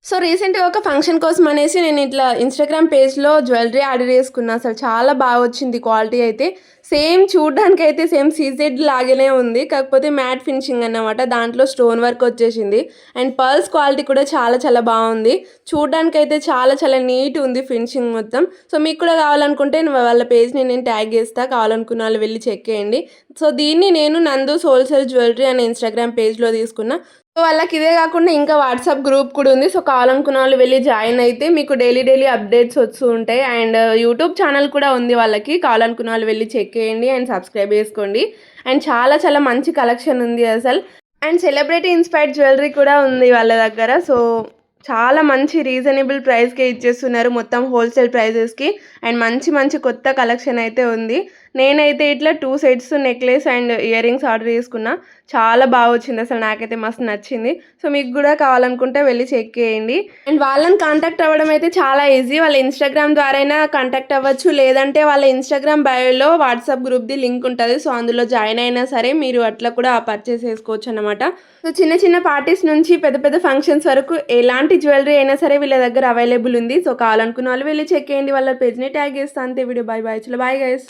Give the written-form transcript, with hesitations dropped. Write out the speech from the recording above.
So, రీసెంట్‌గా ఒక function కోసం అనేసి నేను ఇట్లా ఇన్‌స్టాగ్రామ్ పేజ్‌లో జ్యువెల్లరీ ఆర్డర్ చేసుకున్నా. అసలు చాలా వచ్చింది క్వాలిటీ అయితే. సేమ్ చూడ్డానికైతే సేమ్ సీజెడ్ లాగానే ఉంది. కాకపోతే మ్యాట్ ఫినిషింగ్ అన్నమాట. దాంట్లో స్టోన్ వర్క్ వచ్చేసింది. అండ్ పర్ల్స్ క్వాలిటీ కూడా చాలా బావుంది. చూడ్డానికైతే చాలా నీట్ ఉంది ఫినిషింగ్ మొత్తం. సో, మీకు కూడా కావాలనుకుంటే వాళ్ళ పేజ్‌ని నేను ట్యాగ్ చేస్తా. కావాలనుకున్న వాళ్ళు వెళ్లి చెక్ చేయండి. సో, దీన్ని నేను నందూస్ హోల్‌సేల్ జ్యువెల్లరీ అనే ఇన్‌స్టాగ్రామ్ పేజ్‌లో తీసుకున్నా. సో, వాళ్ళకిదే గాకుండా ఇంకా వాట్సాప్ గ్రూప్ కూడా ఉంది. సో, కావాలనుకున్న వాళ్ళు వెళ్లి జాయిన్ అయితే మీకు డైలీ అప్డేట్స్ వస్తూ ఉంటాయి. అండ్ యూట్యూబ్ ఛానెల్ కూడా ఉంది వాళ్ళకి. కావాలనుకున్న వాళ్ళు వెళ్లి చెక్ చేయండి అండ్ సబ్స్క్రైబ్ చేసుకోండి. అండ్ చాలా మంచి కలెక్షన్ ఉంది అసలు. అండ్ సెలబ్రిటీ ఇన్‌స్పైర్డ్ జ్యువెల్లరీ కూడా ఉంది వాళ్ళ దగ్గర. సో, చాలా మంచి రీజనబుల్ ప్రైస్‌కే ఇచ్చేస్తున్నారు మొత్తం హోల్‌సేల్ ప్రైజెస్‌కి. అండ్ మంచి కొత్త కలెక్షన్ అయితే ఉంది. నేనైతే ఇట్లా 2 sets necklace and ear rings order చేసుకున్నా. చాలా వచ్చింది అసలు నాకైతే మస్తు నచ్చింది. సో, మీకు గూడా కావాలనుకుంటే వెళ్లి చెక్ చేయండి. అండ్ వాళ్ళని కాంటాక్ట్ అవ్వడం అయితే చాలా ఈజీ. వాళ్ళ ఇన్‌స్టాగ్రామ్ ద్వారా అయినా కాంటాక్ట్ అవ్వచ్చు. లేదంటే వాళ్ళ ఇన్‌స్టాగ్రామ్ బయోలో వాట్సాప్ గ్రూప్‌ది లింక్ ఉంటది. సో, అందులో జాయిన్ అయినా సరే మీరు అట్లా కూడా పర్చేస్ చేసుకోవచ్చన్నమాట. సో, చిన్న పార్టీస్ నుంచి పెద్ద ఫంక్షన్స్ వరకు ఎలాంటి జ్యువెల్లరీ అయినా సరే వీళ్ళ దగ్గర అవైలబుల్ ఉంది. సో, కావాలనుకున్న వాళ్ళు వెళ్లి చెక్ చేయండి. వాళ్ళ పేజ్‌ని ట్యాగ్ చేస్తా అంతే. Video bye. చలో బాయ్ గైస్.